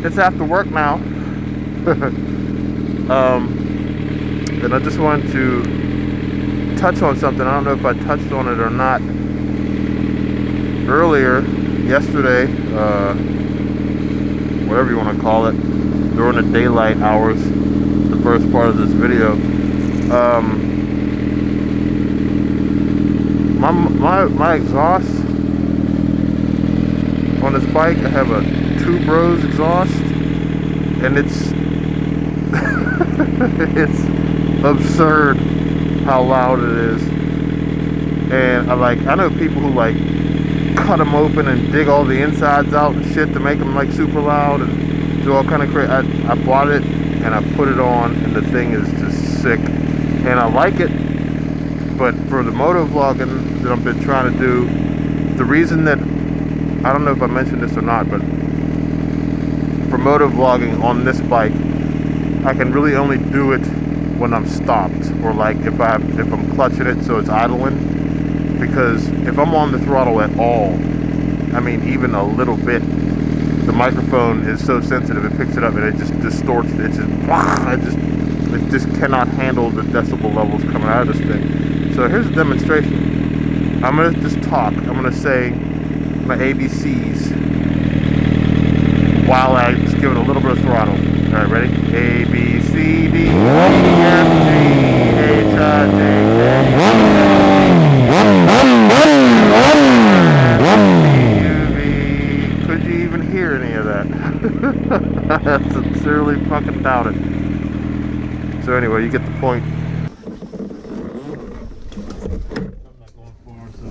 it's after work now. And I just wanted to touch on something. I don't know if I touched on it or not earlier, yesterday, whatever you want to call it, during the daylight hours, the first part of this video. My exhaust on this bike, I have a 2 Bros exhaust, and it's it's absurd how loud it is. And I know people who like cut them open and dig all the insides out and shit to make them like super loud and do all kind of crazy. I bought it and I put it on, and the thing is just sick, and I like it. But for the moto vlogging that I've been trying to do, the reason that, I don't know if I mentioned this or not, but for moto vlogging on this bike, I can really only do it when I'm stopped, or like if I'm clutching it so it's idling. Because if I'm on the throttle at all, I mean even a little bit, the microphone is so sensitive, it picks it up and it just distorts it. It just cannot handle the decibel levels coming out of this thing. So here's a demonstration. I'm gonna just talk. I'm gonna say my ABCs while I just give it a little bit of throttle. All right, ready? A, B, C, D, E, F, G, H, I, J, K, L, M, N, O, P, Q, V. Could you even hear any of that? I sincerely fucking doubt it. So anyway, you get the point. I'm not going forward, so.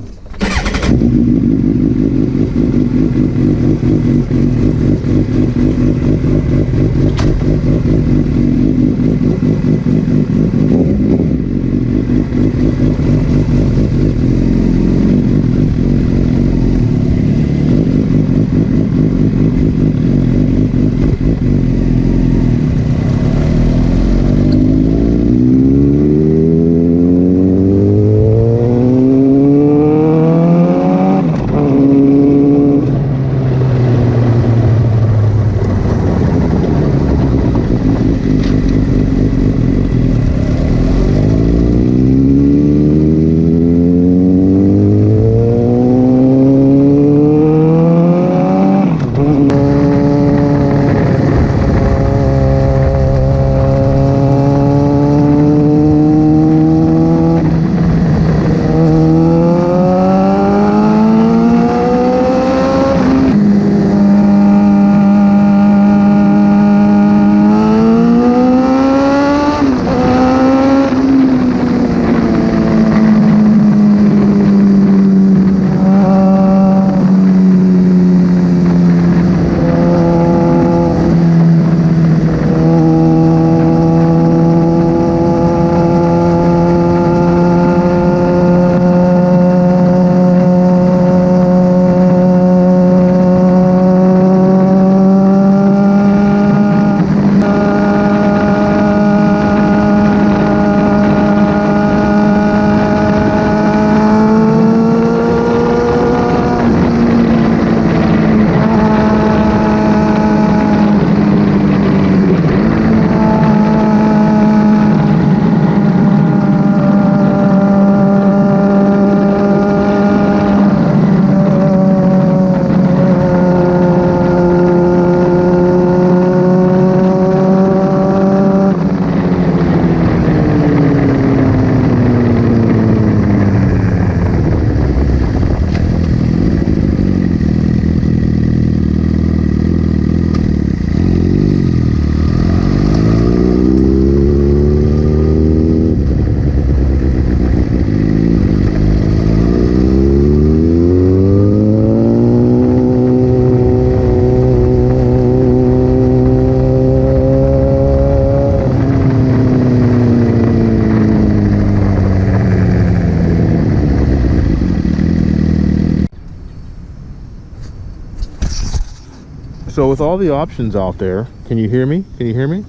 So with all the options out there, can you hear me? Can you hear me?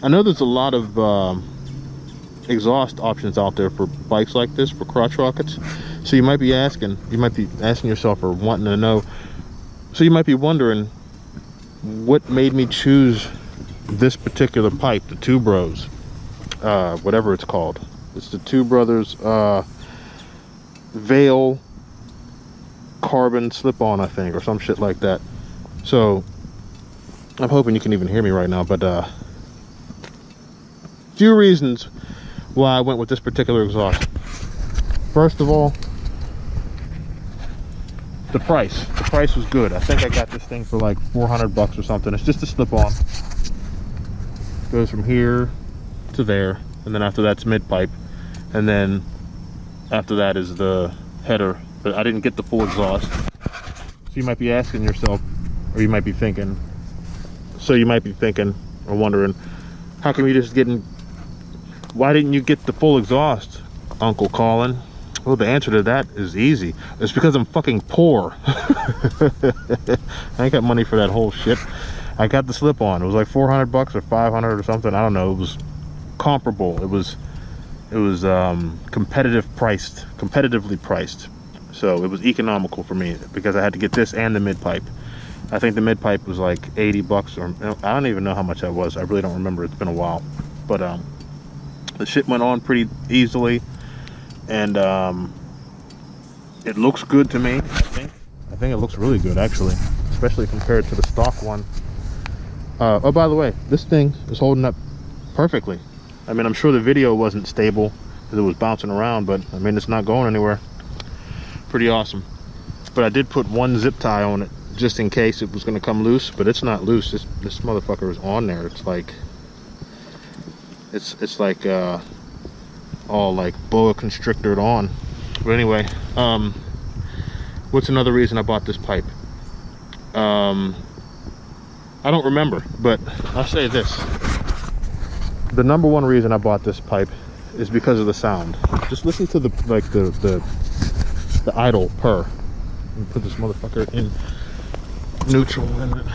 I know there's a lot of exhaust options out there for bikes like this, for crotch rockets. So you might be asking yourself or wanting to know. So you might be wondering, what made me choose this particular pipe, the Two Bros, whatever it's called. It's the Two Brothers Veil carbon slip-on, I think, or some shit like that. So I'm hoping you can even hear me right now, but few reasons why I went with this particular exhaust. First of all, the price was good. I think I got this thing for like 400 bucks or something. It's just a slip-on, goes from here to there, and then after that's mid pipe, and then after that is the header. But I didn't get the full exhaust. So you might be asking yourself, or you might be thinking, or wondering, how come you just why didn't you get the full exhaust, Uncle Collin? Well, the answer to that is easy. It's because I'm fucking poor. I ain't got money for that whole shit. I got the slip-on. It was like 400 bucks or 500 or something. I don't know. It was comparable. It was competitively priced. So it was economical for me because I had to get this and the mid pipe. I think the mid pipe was like 80 bucks, or I don't even know how much that was. I really don't remember. It's been a while. But the shit went on pretty easily, and it looks good to me. I think it looks really good, actually, especially compared to the stock one. Oh, by the way, this thing is holding up perfectly. I mean, I'm sure the video wasn't stable because it was bouncing around, but I mean, it's not going anywhere. Pretty awesome. But I did put one zip tie on it just in case it was going to come loose, but it's not loose. This motherfucker is on there. It's like all like boa constrictored on. But anyway, what's another reason I bought this pipe? I don't remember, but I'll say this. The number one reason I bought this pipe is because of the sound. Just listen to the idle purr. Let me put this motherfucker in neutral in it.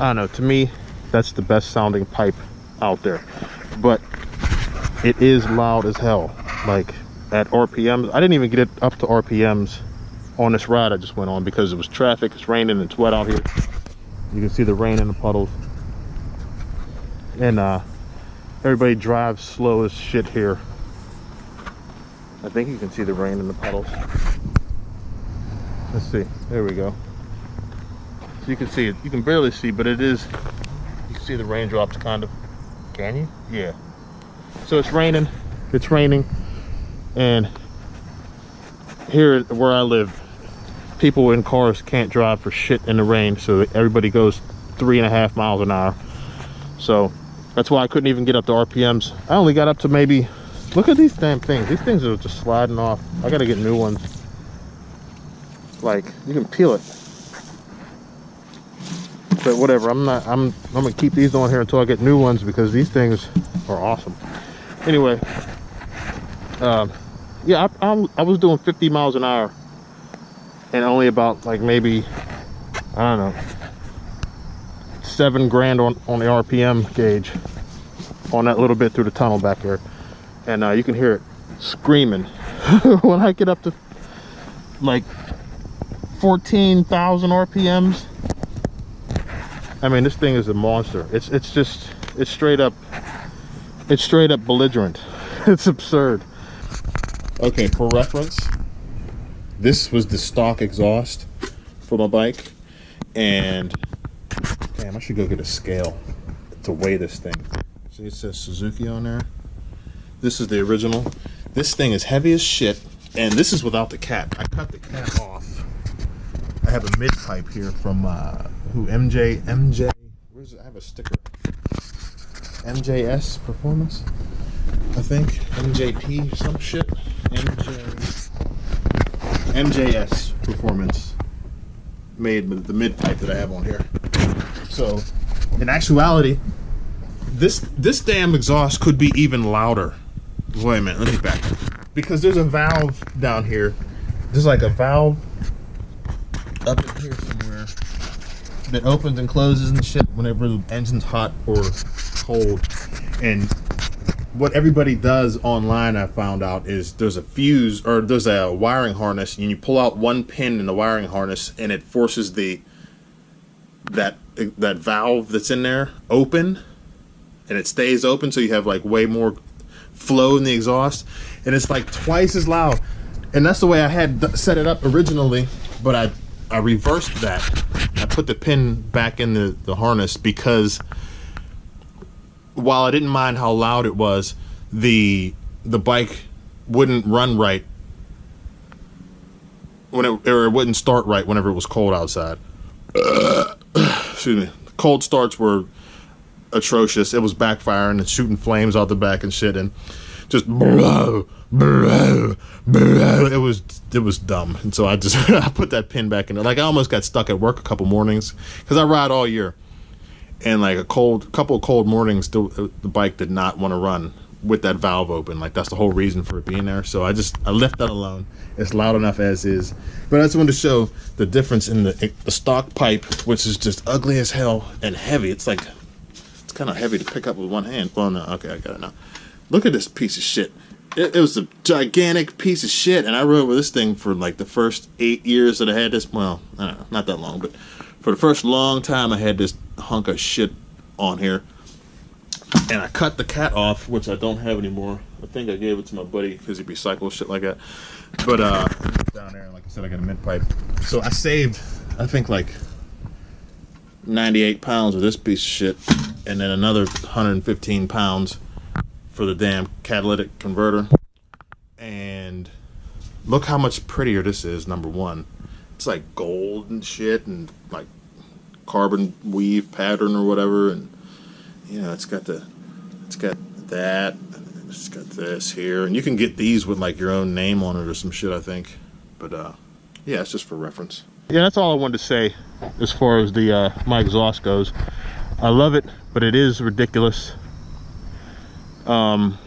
I don't know, to me that's the best sounding pipe out there, but it is loud as hell. Like at RPMs, I didn't even get it up to RPMs on this ride I just went on because it was traffic, it's raining, it's wet out here. You can see the rain in the puddles, and everybody drives slow as shit here. I think you can see the rain in the puddles. Let's see, there we go. So you can see it, you can barely see, but it is, you can see the raindrops kind of. Can you? Yeah. So it's raining, and here where I live, people in cars can't drive for shit in the rain, so everybody goes 3.5 miles an hour. So that's why I couldn't even get up to RPMs. I only got up to maybe, look at these damn things. These things are just sliding off. I gotta get new ones. Like, you can peel it. But whatever, I'm gonna keep these on here until I get new ones because these things are awesome. Anyway, yeah, I was doing 50 miles an hour and only about like maybe, I don't know, 7 grand on the RPM gauge on that little bit through the tunnel back there, and you can hear it screaming. When I get up to like 14,000 RPMs, I mean, this thing is a monster. It's straight up belligerent. It's absurd. Okay, for reference, this was the stock exhaust for my bike, and damn, I should go get a scale to weigh this thing. See, it says Suzuki on there. This is the original. This thing is heavy as shit, and this is without the cap. I cut the cap off. I have a mid pipe here from MJ, where's it? I have a sticker. MJS Performance, I think. MJP, some shit. MJS Performance made the mid pipe that I have on here. So, in actuality, this damn exhaust could be even louder Wait a minute, let me back up. Because there's a valve down here. There's like a valve up in here somewhere that opens and closes and shit whenever the engine's hot or cold. And what everybody does online, I found out, is there's a fuse, or there's a wiring harness, and you pull out one pin in the wiring harness and it forces that valve that's in there open, and it stays open, so you have like way more flow in the exhaust, and it's like twice as loud. And that's the way I had set it up originally, but I reversed that. I put the pin back in the harness because while I didn't mind how loud it was, the bike wouldn't run right when it wouldn't start right whenever it was cold outside. Excuse me. Cold starts were atrocious. It was backfiring and shooting flames out the back and shit, and just it was dumb. And so I just I put that pin back in there. Like, I almost got stuck at work a couple mornings because I ride all year, and like a couple of cold mornings, the bike did not want to run with that valve open. Like, that's the whole reason for it being there. So I left that alone. It's loud enough as is. But I just wanted to show the difference in the stock pipe, which is just ugly as hell and heavy. It's like, it's kind of heavy to pick up with one hand. Well, no, okay, I got it now. Look at this piece of shit. It was a gigantic piece of shit, and I rode with this thing for like the first 8 years that I had this. Well, I don't know, not that long, but for the first long time I had this hunk of shit on here. And I cut the cat off, which I don't have anymore. I think I gave it to my buddy because he recycles shit like that. But down there, like I said, I got a mid pipe. So I saved, I think, like 98 pounds of this piece of shit, and then another 115 pounds for the damn catalytic converter. And look how much prettier this is. Number one, it's like gold and shit, and like carbon weave pattern or whatever, and you know, it's got that, and it's got this here, and you can get these with like your own name on it or some shit, I think. But yeah, it's just for reference. Yeah, that's all I wanted to say as far as the my exhaust goes. I love it, but it is ridiculous. And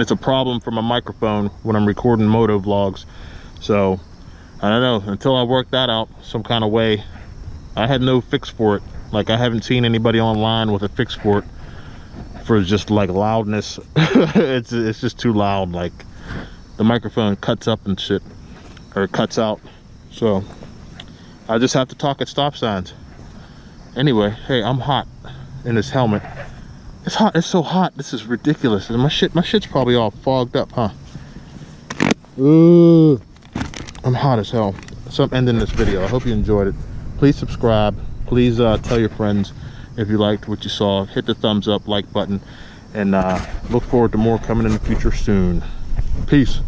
it's a problem for my microphone when I'm recording moto vlogs. So I don't know, until I work that out some kind of way. I had no fix for it. Like, I haven't seen anybody online with a fix for it, for just like loudness. it's just too loud. Like, the microphone cuts up and shit, or cuts out. So I just have to talk at stop signs. Anyway, hey, I'm hot in this helmet. It's hot. It's so hot. This is ridiculous. And my shit's probably all fogged up, huh? Ooh, I'm hot as hell. So I'm ending this video. I hope you enjoyed it. Please subscribe. Please tell your friends if you liked what you saw. Hit the thumbs up, like button, and look forward to more coming in the future soon. Peace.